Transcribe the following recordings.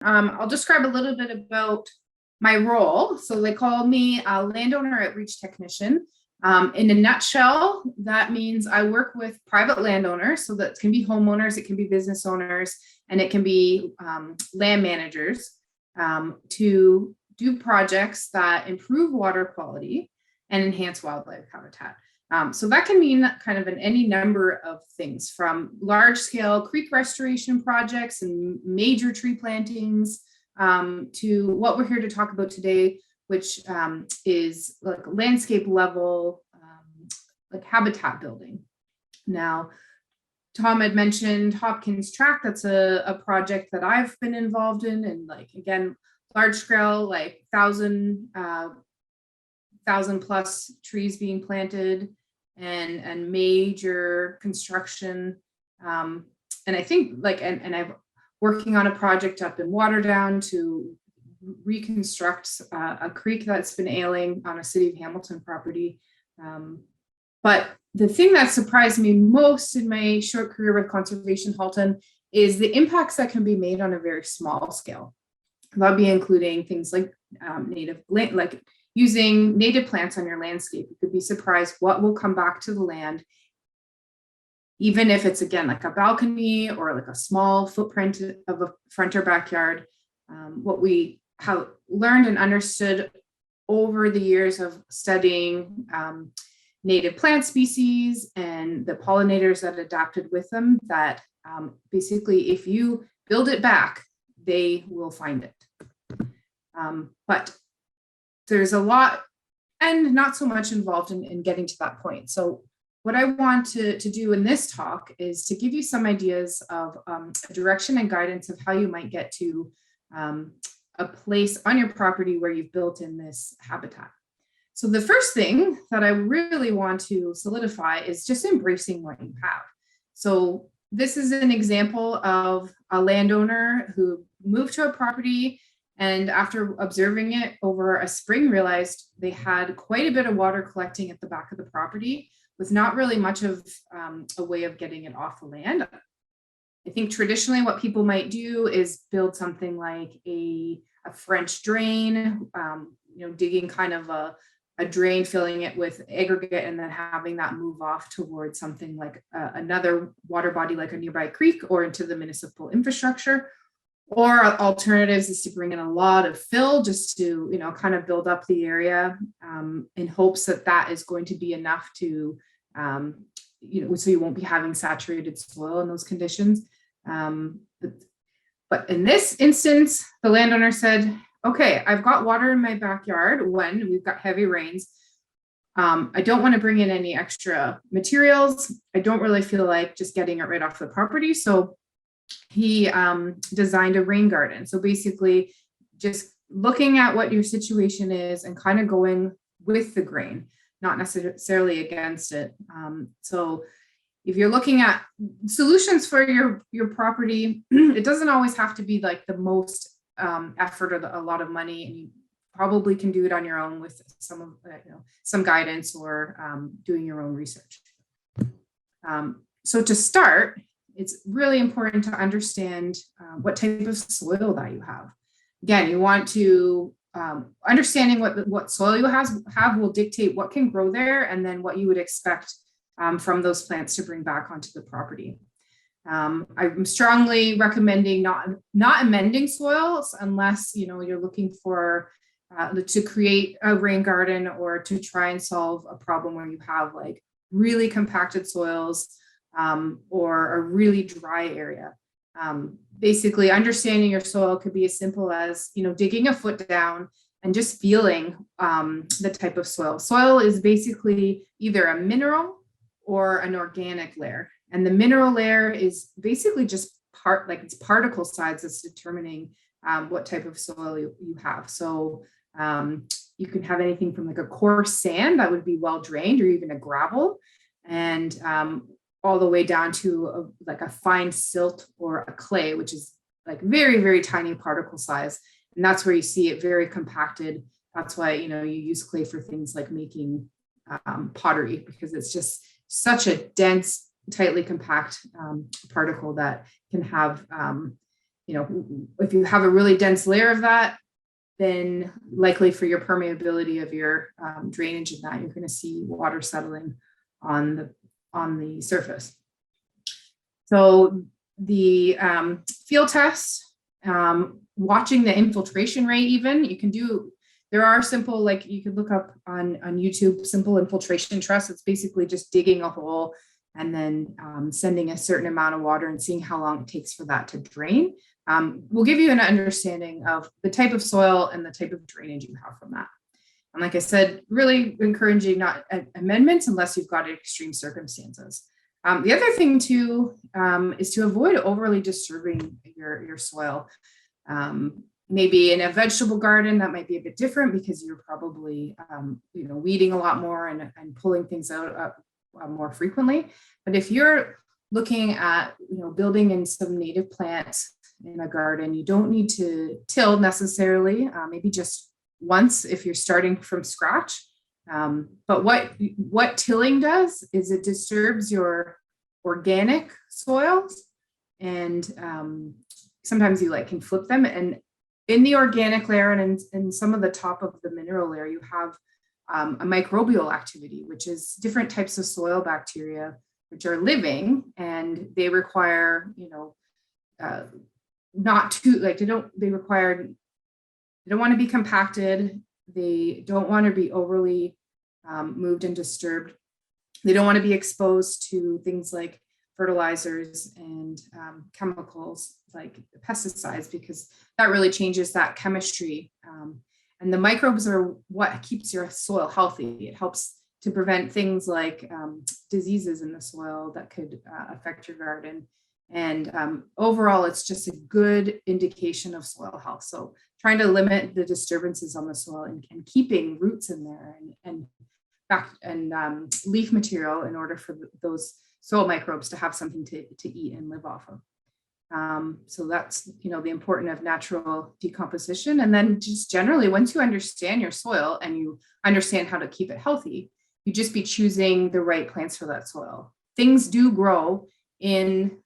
I'll describe a little bit about my role. So they call me a landowner outreach technician. In a nutshell, that means I work with private landowners. So that can be homeowners, it can be business owners, and it can be land managers to do projects that improve water quality and enhance wildlife habitat. So that can mean kind of in any number of things, from large scale creek restoration projects and major tree plantings to what we're here to talk about today, which is like landscape level, like habitat building. Now, Tom had mentioned Hopkins Tract. That's a project that I've been involved in, and like, again, large scale, like thousand plus trees being planted and major construction. And I think like, and I'm working on a project up in Waterdown to reconstruct a creek that's been ailing on a City of Hamilton property. But the thing that surprised me most in my short career with Conservation Halton is the impacts that can be made on a very small scale. That'll be including things like like using native plants on your landscape. You could be surprised what will come back to the land, even if it's, again, like a balcony or like a small footprint of a front or backyard. What we have learned and understood over the years of studying native plant species and the pollinators that adapted with them, that basically if you build it back, they will find it. But there's a lot and not so much involved in getting to that point. So what I want to do in this talk is to give you some ideas of a direction and guidance of how you might get to a place on your property where you've built in this habitat. So the first thing that I really want to solidify is just embracing what you have. So this is an example of a landowner who moved to a property, and after observing it over a spring, realized they had quite a bit of water collecting at the back of the property with not really much of a way of getting it off the land. I think traditionally what people might do is build something like a French drain, digging kind of a drain, filling it with aggregate, and then having that move off towards something like another water body like a nearby creek or into the municipal infrastructure. Or alternatives is to bring in a lot of fill just to, kind of build up the area in hopes that that is going to be enough to, so you won't be having saturated soil in those conditions. But in this instance, the landowner said, okay, I've got water in my backyard when we've got heavy rains. I don't want to bring in any extra materials. I don't really feel like just getting it right off the property. So he designed a rain garden. So basically just looking at what your situation is and kind of going with the grain, not necessarily against it. So if you're looking at solutions for your property, it doesn't always have to be like the most effort or a lot of money, and you probably can do it on your own with some guidance or doing your own research. So to start, it's really important to understand what type of soil that you have. Again, you want to understanding what soil you have will dictate what can grow there, and then what you would expect from those plants to bring back onto the property. I'm strongly recommending not amending soils unless you're looking for to create a rain garden or to try and solve a problem where you have like really compacted soils or a really dry area. Basically, understanding your soil could be as simple as digging a foot down and just feeling the type of soil. Soil is basically either a mineral or an organic layer. And the mineral layer is basically just it's particle size that's determining what type of soil you have. So you can have anything from like a coarse sand that would be well drained, or even a gravel, and all the way down to like a fine silt or a clay, which is like very, very tiny particle size. And that's where you see it very compacted. That's why, you use clay for things like making pottery, because it's just such a dense, tightly compact particle that can have if you have a really dense layer of that, then likely for your permeability of your drainage in that, you're going to see water settling on the surface. So the field test, watching the infiltration rate, even you can do. There are simple, like you could look up on YouTube, simple infiltration tests. It's basically just digging a hole and then sending a certain amount of water and seeing how long it takes for that to drain. Will give you an understanding of the type of soil and the type of drainage you have from that. And like I said, really encouraging not amendments unless you've got extreme circumstances. The other thing too is to avoid overly disturbing your soil. Maybe in a vegetable garden, that might be a bit different because you're probably weeding a lot more and pulling things out more frequently. But if you're looking at building in some native plants in a garden, you don't need to till necessarily, maybe just once if you're starting from scratch. But what tilling does is it disturbs your organic soils, and sometimes you can flip them. And in the organic layer and in some of the top of the mineral layer, you have a microbial activity, which is different types of soil bacteria which are living, and they require not too they don't want to be compacted. They don't want to be overly moved and disturbed. They don't want to be exposed to things like fertilizers and chemicals like pesticides, because that really changes that chemistry. And the microbes are what keeps your soil healthy. It helps to prevent things like diseases in the soil that could affect your garden. And overall, it's just a good indication of soil health. So trying to limit the disturbances on the soil and keeping roots in there and leaf material in order for those soil microbes to have something to eat and live off of. So that's, the importance of natural decomposition. And then just generally, once you understand your soil and you understand how to keep it healthy, you just be choosing the right plants for that soil. Things do grow in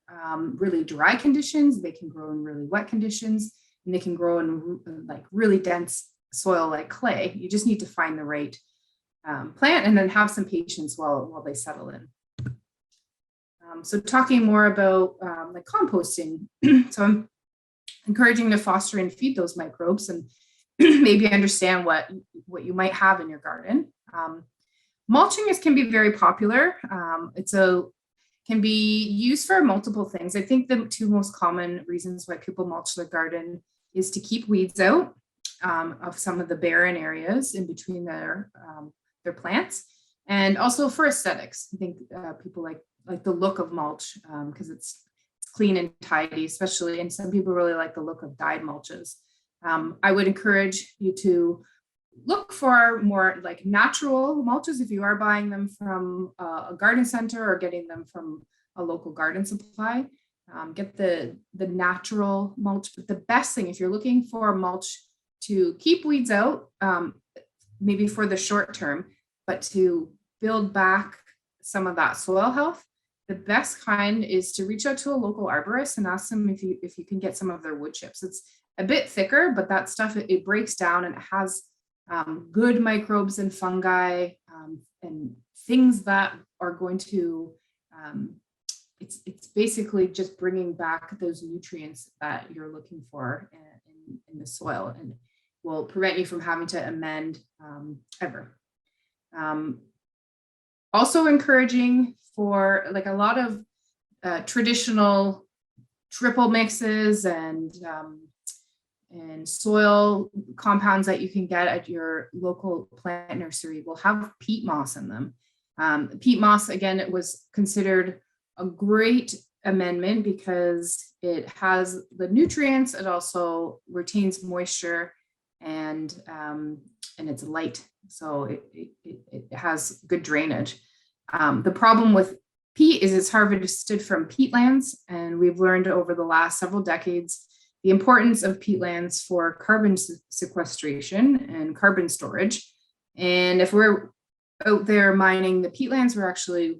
really dry conditions. They can grow in really wet conditions, and they can grow in really dense soil like clay. You just need to find the right plant and then have some patience while they settle in. So talking more about composting. So I'm encouraging to foster and feed those microbes and maybe understand what you might have in your garden. Mulching can be very popular. Can be used for multiple things. I think the two most common reasons why people mulch their garden is to keep weeds out of some of the barren areas in between their plants, and also for aesthetics. I think people like the look of mulch because it's clean and tidy, especially, and some people really like the look of dyed mulches. I would encourage you to look for more natural mulches if you are buying them from a garden center or getting them from a local garden supply. Get the natural mulch. But the best thing, if you're looking for mulch to keep weeds out, maybe for the short term, but to build back some of that soil health, the best kind is to reach out to a local arborist and ask them if you can get some of their wood chips. It's a bit thicker, but that stuff, it breaks down and it has good microbes and fungi and things that are going to, it's basically just bringing back those nutrients that you're looking for in the soil, and will prevent you from having to amend ever. Also encouraging for a lot of traditional triple mixes and soil compounds that you can get at your local plant nursery will have peat moss in them. Peat moss, again, it was considered a great amendment because it has the nutrients. It also retains moisture, and it's light, so it has good drainage. The problem with peat is it's harvested from peatlands, and we've learned over the last several decades the importance of peatlands for carbon sequestration and carbon storage. And if we're out there mining the peatlands, we're actually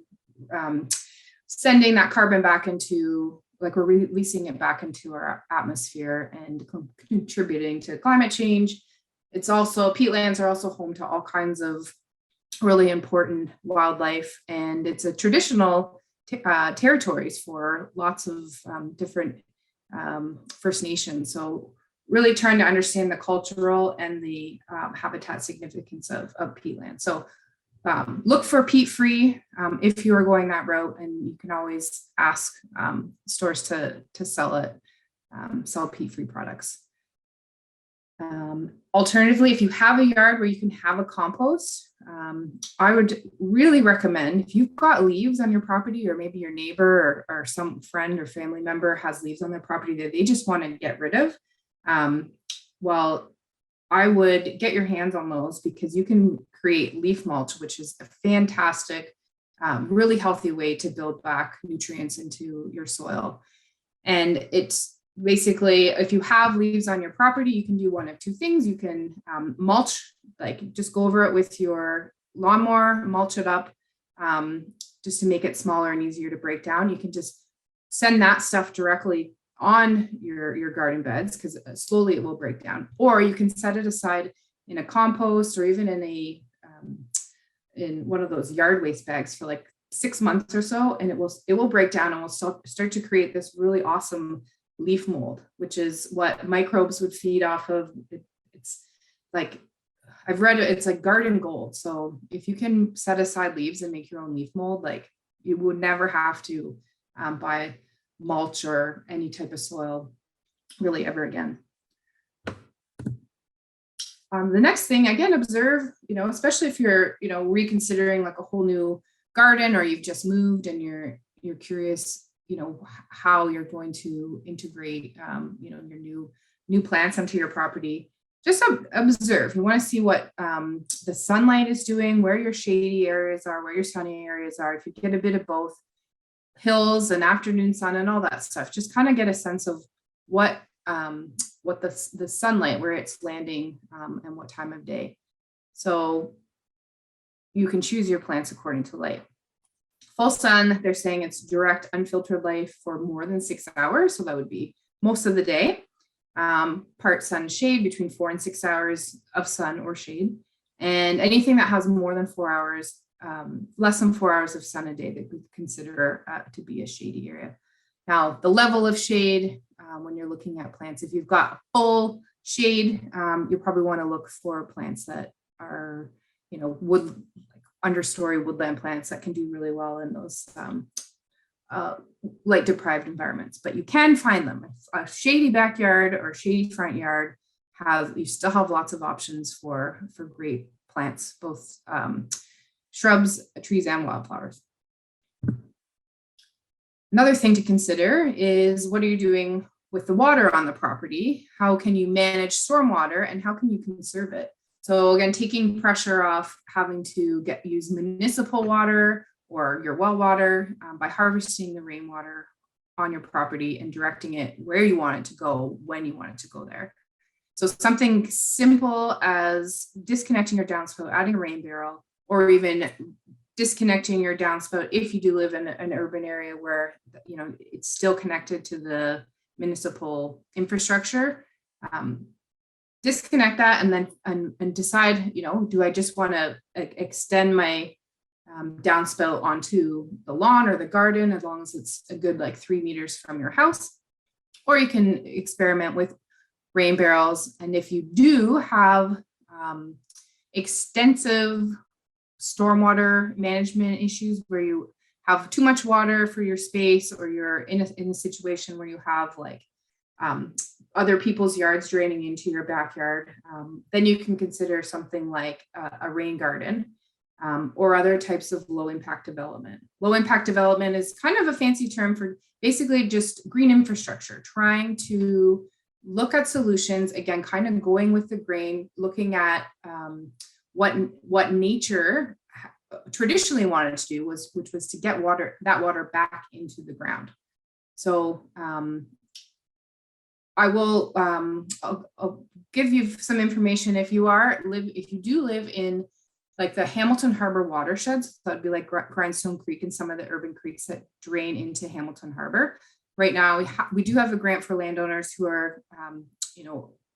sending that carbon back into like we're releasing it back into our atmosphere and contributing to climate change. It's also, peatlands are also home to all kinds of really important wildlife, and it's a traditional territories for lots of different First Nations. So really trying to understand the cultural and the habitat significance of peatland. So look for peat-free if you are going that route, and you can always ask stores to sell it, sell peat-free products. Alternatively, if you have a yard where you can have a compost, I would really recommend, if you've got leaves on your property, or maybe your neighbor or some friend or family member has leaves on their property that they just want to get rid of, well, I would get your hands on those, because you can create leaf mulch, which is a fantastic, really healthy way to build back nutrients into your soil. And it's basically, if you have leaves on your property, you can do one of two things. You can mulch, like just go over it with your lawnmower, mulch it up, just to make it smaller and easier to break down. You can just send that stuff directly on your garden beds, because slowly it will break down. Or you can set it aside in a compost, or even in a in one of those yard waste bags for like 6 months or so, and it will break down and will start to create this really awesome leaf mold, which is what microbes would feed off of. It's like, I've read it, it's like garden gold. So if you can set aside leaves and make your own leaf mold, like you would never have to buy mulch or any type of soil really ever again. The next thing, again, observe, especially if you're, reconsidering like a whole new garden, or you've just moved and you're curious, how you're going to integrate, your new plants onto your property. Just observe. You want to see what the sunlight is doing, where your shady areas are, where your sunny areas are. If you get a bit of both, hills and afternoon sun and all that stuff, just kind of get a sense of what the sunlight, where it's landing, and what time of day. So you can choose your plants according to light. Full sun, they're saying it's direct, unfiltered light for more than 6 hours. So that would be most of the day. Part sun shade, between 4 and 6 hours of sun or shade. And anything that has more than 4 hours, less than 4 hours of sun a day, that we consider to be a shady area. Now, the level of shade, when you're looking at plants, if you've got full shade, you probably want to look for plants that are, understory woodland plants that can do really well in those light deprived environments. But you can find them. A shady backyard or shady front yard, you still have lots of options for great plants, both shrubs, trees, and wildflowers. Another thing to consider is, what are you doing with the water on the property? How can you manage stormwater, and how can you conserve it? So again, taking pressure off having to use municipal water or your well water by harvesting the rainwater on your property and directing it where you want it to go, when you want it to go there. So something simple as disconnecting your downspout, adding a rain barrel, or even disconnecting your downspout if you do live in an urban area where it's still connected to the municipal infrastructure. Disconnect that, and then and decide, do I just want to extend my downspout onto the lawn or the garden, as long as it's a good 3 meters from your house, or you can experiment with rain barrels. And if you do have extensive stormwater management issues, where you have too much water for your space, or you're in a situation where you have other people's yards draining into your backyard, then you can consider something like a rain garden, or other types of low impact development. Low impact development is kind of a fancy term for basically just green infrastructure, trying to look at solutions, again, kind of going with the grain, looking at what nature traditionally wanted to do, which was to get that water back into the ground. So I'll give you some information. If you do live in the Hamilton Harbor watersheds, so that'd be like Grindstone Creek and some of the urban creeks that drain into Hamilton Harbor. right now we do have a grant for landowners who are,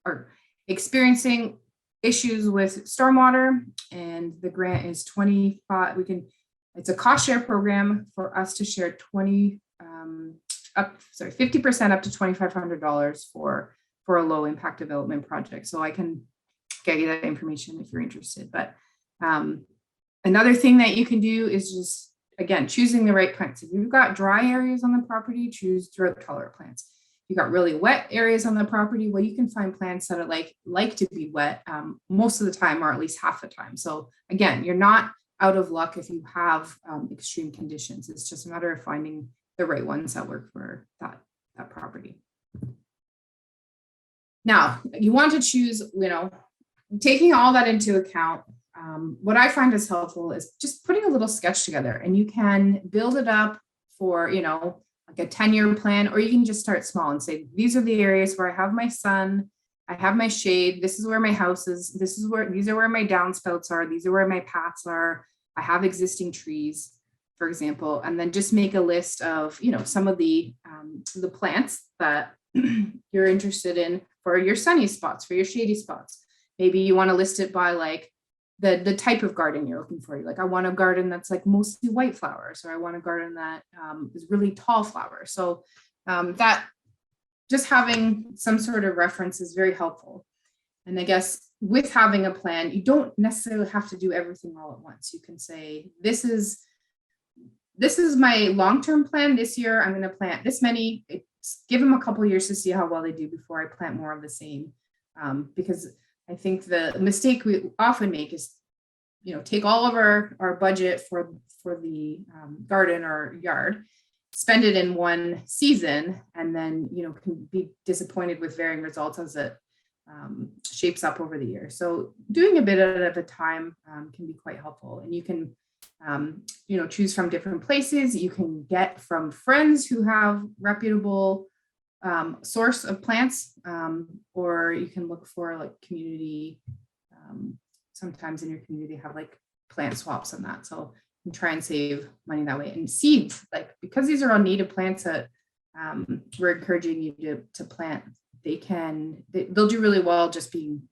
are experiencing issues with stormwater, and the grant is 25. It's a cost share program for us to share 50% up to $2,500 for a low impact development project. So I can get you that information if you're interested. But another thing that you can do is just, again, choosing the right plants. If you've got dry areas on the property, choose drought tolerant plants. If you've got really wet areas on the property, well, you can find plants that are like to be wet most of the time, or at least half the time. So again, you're not out of luck if you have extreme conditions. It's just a matter of finding the right ones that work for that property. Now, you want to choose, taking all that into account. What I find is helpful is just putting a little sketch together, and you can build it up for, like a 10-year plan, or you can just start small and say, these are the areas where I have my sun, I have my shade, this is where my house is, these are where my downspouts are, these are where my paths are, I have existing trees, for example, and then just make a list of, some of the plants that you're interested in for your sunny spots, for your shady spots. Maybe you want to list it by like the type of garden you're looking for. Like, I want a garden that's like mostly white flowers, or I want a garden that is really tall flowers. So that just having some sort of reference is very helpful. And I guess with having a plan, you don't necessarily have to do everything all at once. You can say, this is my long-term plan. This year, I'm going to plant this many. Give them a couple of years to see how well they do before I plant more of the same. Because I think the mistake we often make is, take all of our budget for the garden or yard, spend it in one season, and then, can be disappointed with varying results as it shapes up over the year. So doing a bit at a time can be quite helpful. And you can, choose from different places. You can get from friends who have reputable source of plants, or you can look for like community, sometimes in your community have like plant swaps and that. So you can try and save money that way. And seeds, like, because these are all native plants that we're encouraging you to plant, they'll do really well just being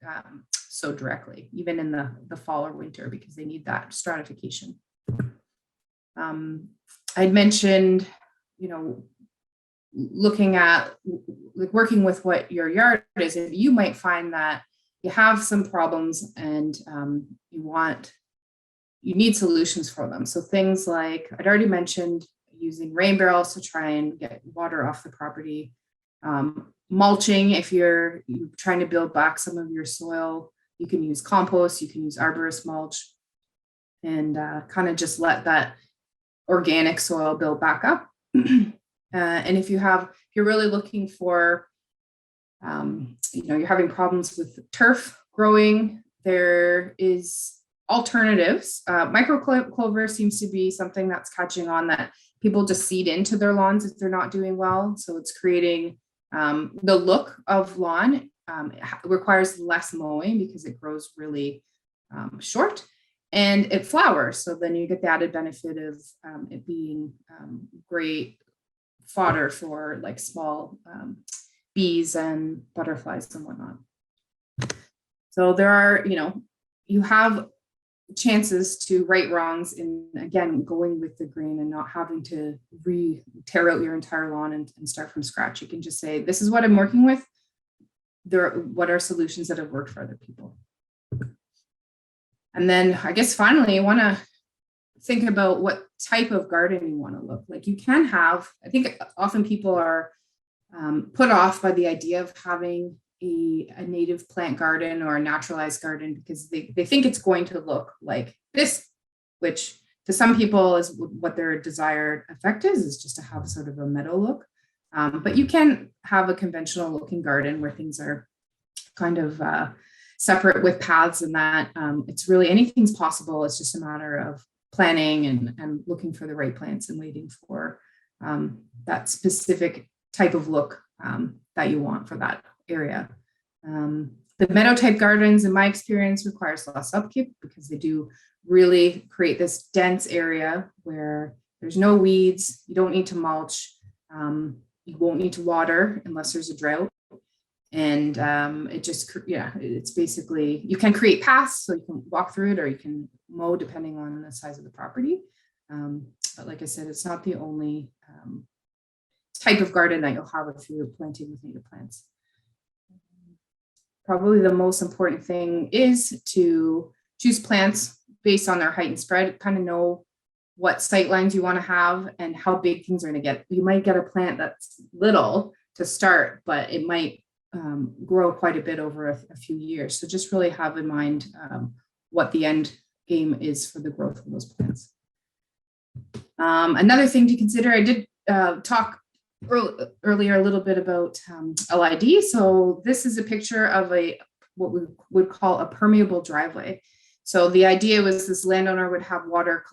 sowed directly, even in the fall or winter, because they need that stratification. I'd mentioned, looking at like working with what your yard is. If you might find that you have some problems and you need solutions for them. So things like I'd already mentioned, using rain barrels to try and get water off the property. Mulching, if you're trying to build back some of your soil, you can use compost, you can use arborist mulch, and kind of just let that organic soil build back up. And if you're really looking for, you're having problems with turf growing, there is alternatives. Microclover seems to be something that's catching on, that people just seed into their lawns if they're not doing well. So it's creating the look of lawn. It requires less mowing because it grows really short, and it flowers. So then you get the added benefit of it being great fodder for like small bees and butterflies and whatnot. So there are, you have chances to right wrongs in, again, going with the grain and not having to tear out your entire lawn and start from scratch. You can just say, this is what I'm working with. What are solutions that have worked for other people? And then I guess finally, you want to think about what type of garden you want to look like. You can have, I think often people are put off by the idea of having a native plant garden or a naturalized garden, because they think it's going to look like this, which to some people is what their desired effect is just to have sort of a meadow look. But you can have a conventional looking garden where things are kind of separate with paths, and that it's really, anything's possible. It's just a matter of planning and looking for the right plants and waiting for that specific type of look that you want for that area. The meadow type gardens, in my experience, requires less upkeep because they do really create this dense area where there's no weeds, you don't need to mulch. You won't need to water unless there's a drought. And it just, yeah, it's basically, you can create paths so you can walk through it, or you can mow depending on the size of the property. But like I said, it's not the only type of garden that you'll have if you're planting with native plants. Probably the most important thing is to choose plants based on their height and spread, kind of know what sight lines you want to have and how big things are going to get. You might get a plant that's little to start, but it might grow quite a bit over a few years. So just really have in mind what the end game is for the growth of those plants. Another thing to consider, I did talk earlier a little bit about LID. So this is a picture of what we would call a permeable driveway. So the idea was this landowner would have water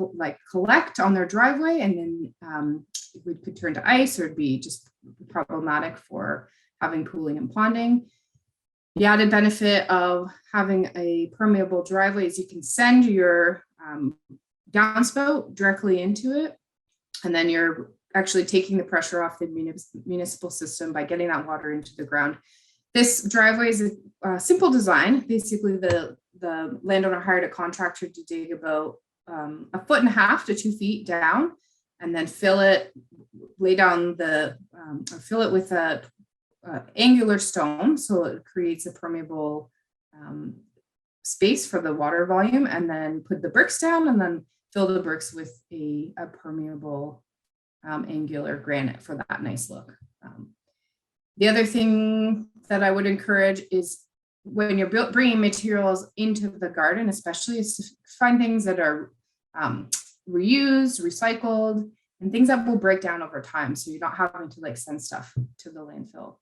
collect on their driveway, and then it could turn to ice, or it'd be just problematic for having pooling and ponding. The added benefit of having a permeable driveway is you can send your downspout directly into it, and then you're actually taking the pressure off the municipal system by getting that water into the ground. This driveway is a simple design. Basically, the landowner hired a contractor to dig about 1.5 to 2 feet down, and then fill it, lay down fill it with a angular stone, so it creates a permeable space for the water volume, and then put the bricks down, and then fill the bricks with a permeable angular granite for that nice look. The other thing that I would encourage is, when you're bringing materials into the garden, especially, is to find things that are reused, recycled, and things that will break down over time, so you're not having to send stuff to the landfill.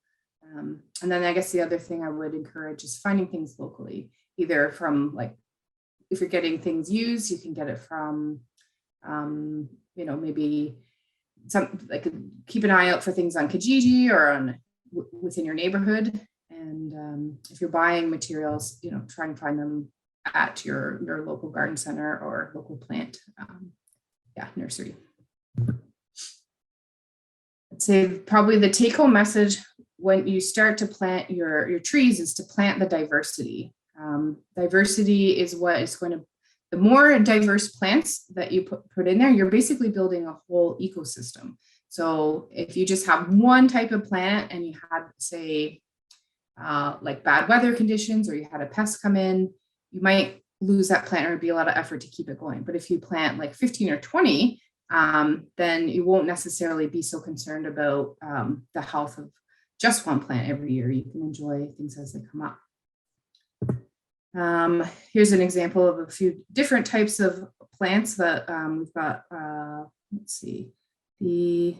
And then I guess the other thing I would encourage is finding things locally, either from, if you're getting things used, you can get it from, maybe keep an eye out for things on Kijiji or within your neighborhood. And if you're buying materials, try and find them at your local garden center or local plant, nursery. I'd say probably the take-home message when you start to plant your trees is to plant the diversity. Diversity is what is going to, the more diverse plants that you put in there, you're basically building a whole ecosystem. So if you just have one type of plant and you had, say, bad weather conditions, or you had a pest come in, you might lose that plant, or it'd be a lot of effort to keep it going. But if you plant 15 or 20, then you won't necessarily be so concerned about the health of just one plant every year. You can enjoy things as they come up. Here's an example of a few different types of plants that we've got. Let's see, I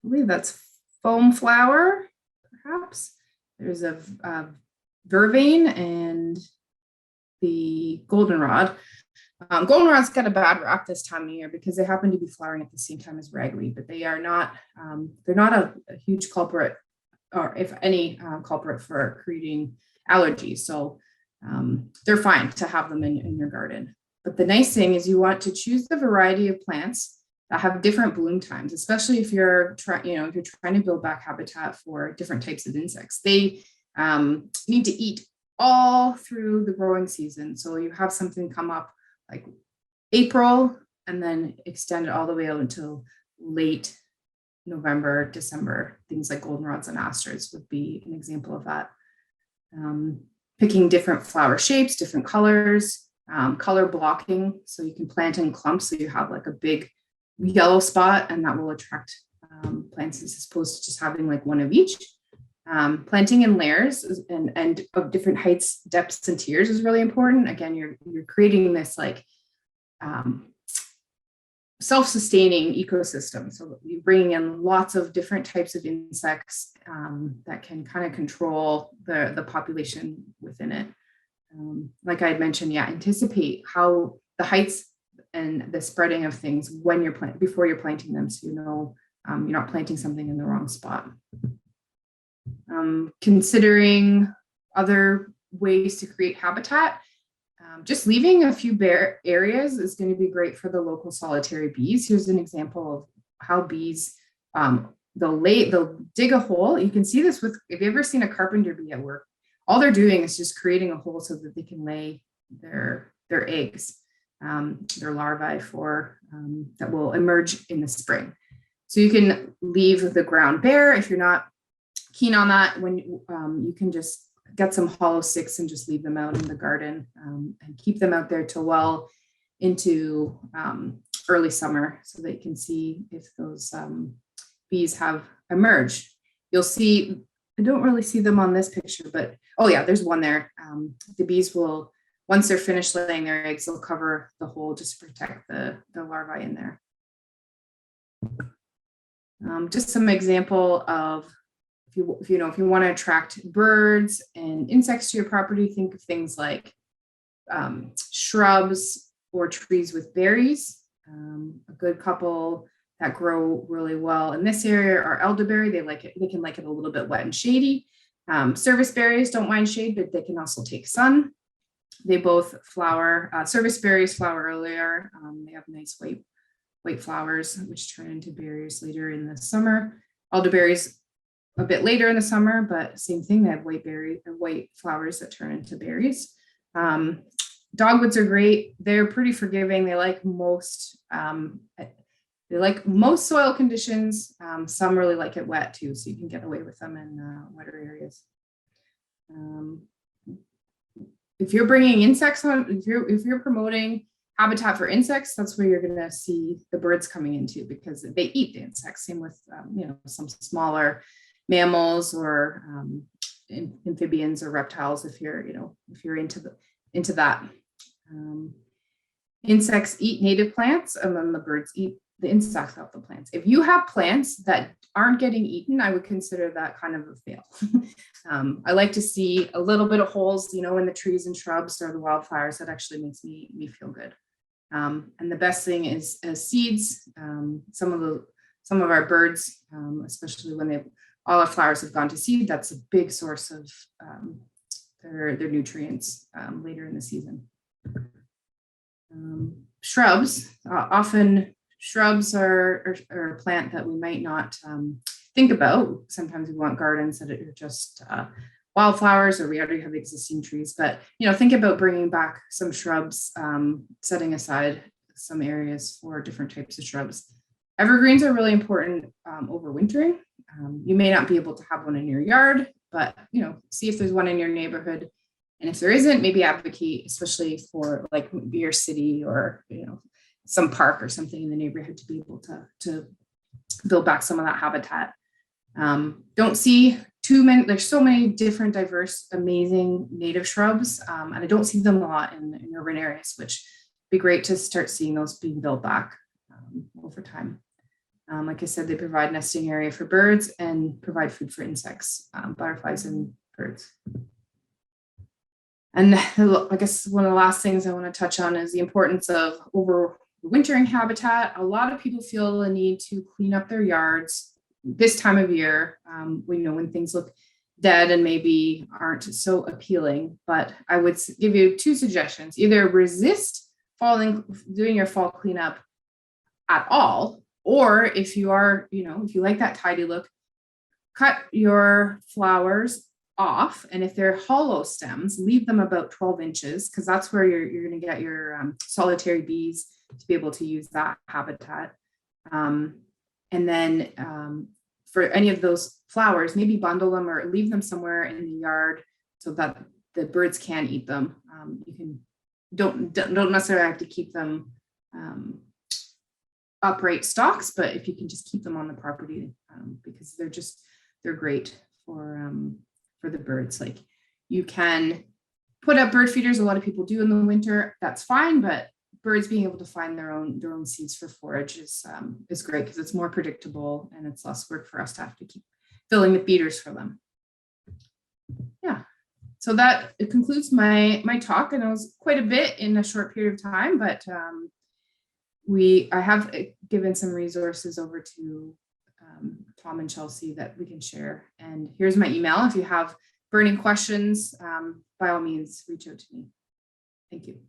believe that's foam flower, perhaps. There's a vervain and the goldenrod. Goldenrod's got a bad rap this time of year because they happen to be flowering at the same time as ragweed, but they are not. They're not a huge culprit, or if any culprit, for creating allergies. So they're fine to have them in your garden. But the nice thing is you want to choose the variety of plants that have different bloom times, especially if you're trying to build back habitat for different types of insects. They need to eat all through the growing season. So you have something come up like April and then extend it all the way out until late November, December. Things like goldenrods and asters would be an example of that. Picking different flower shapes, different colors, color blocking. So you can plant in clumps, so you have a big yellow spot, and that will attract plants as opposed to just having one of each. Planting in layers and of different heights, depths, and tiers is really important. Again, you're creating this self-sustaining ecosystem. So you're bringing in lots of different types of insects that can kind of control the population within it. Like I had mentioned, anticipate how the heights and the spreading of things when you're before you're planting them, so you're not planting something in the wrong spot. Considering other ways to create habitat, just leaving a few bare areas is going to be great for the local solitary bees. Here's an example of how bees they'll dig a hole. You can see this with, if you've ever seen a carpenter bee at work, all they're doing is just creating a hole so that they can lay their eggs, their larvae for that will emerge in the spring. So you can leave the ground bare if you're not keen on that. When you can just get some hollow sticks and just leave them out in the garden and keep them out there till well into early summer, so that you can see if those bees have emerged. You'll see, I don't really see them on this picture, but oh yeah, there's one there. The bees will, once they're finished laying their eggs, they'll cover the hole just to protect the larvae in there. Just some example of, if you want to attract birds and insects to your property, think of things like shrubs or trees with berries. A good couple that grow really well in this area are elderberry. They can like it a little bit wet and shady. Service berries don't mind shade, but they can also take sun. They both flower. Service berries flower earlier. They have nice white flowers, which turn into berries later in the summer. Elderberries a bit later in the summer, but same thing. They have white flowers that turn into berries. Dogwoods are great. They're pretty forgiving. They like most soil conditions. Some really like it wet too, so you can get away with them in wetter areas. If you're bringing insects on, if you're promoting habitat for insects, that's where you're going to see the birds coming into, because they eat the insects. Same with some smaller mammals or amphibians or reptiles. If you're into that. Insects eat native plants, and then the birds eat the insects off the plants. If you have plants that aren't getting eaten, I would consider that kind of a fail. I like to see a little bit of holes, in the trees and shrubs or the wildflowers. That actually makes me feel good. And the best thing is seeds. Some of our birds, especially when all our flowers have gone to seed, that's a big source of their nutrients later in the season. Shrubs, often shrubs are a plant that we might not think about. Sometimes we want gardens that are just wildflowers, or we already have existing trees, but think about bringing back some shrubs, setting aside some areas for different types of shrubs. Evergreens are really important overwintering. You may not be able to have one in your yard, but see if there's one in your neighborhood. And if there isn't, maybe advocate, especially for like your city or some park or something in the neighborhood, to be able to build back some of that habitat. Don't see too many. There's so many different, diverse, amazing native shrubs, and I don't see them a lot in urban areas, which would be great to start seeing those being built back over time. Like I said, they provide nesting area for birds and provide food for insects, butterflies and birds. And I guess one of the last things I want to touch on is the importance of overwintering habitat. A lot of people feel the need to clean up their yards this time of year, when things look dead and maybe aren't so appealing. But I would give you two suggestions: either resist doing your fall cleanup at all, or if you are, if you like that tidy look, cut your flowers off, and if they're hollow stems, leave them about 12 inches, because that's where you're going to get your solitary bees to be able to use that habitat. And then for any of those flowers, maybe bundle them or leave them somewhere in the yard so that the birds can eat them. You don't necessarily have to keep them upright stalks, but if you can just keep them on the property, because they're great for the birds. Like, you can put up bird feeders. A lot of people do in the winter. That's fine, but birds being able to find their own seeds for forage is great, because it's more predictable and it's less work for us to have to keep filling the feeders for them. Yeah. So it concludes my talk, and it was quite a bit in a short period of time, but I have given some resources over to Tom and Chelsea that we can share. And here's my email. If you have burning questions, by all means, reach out to me. Thank you.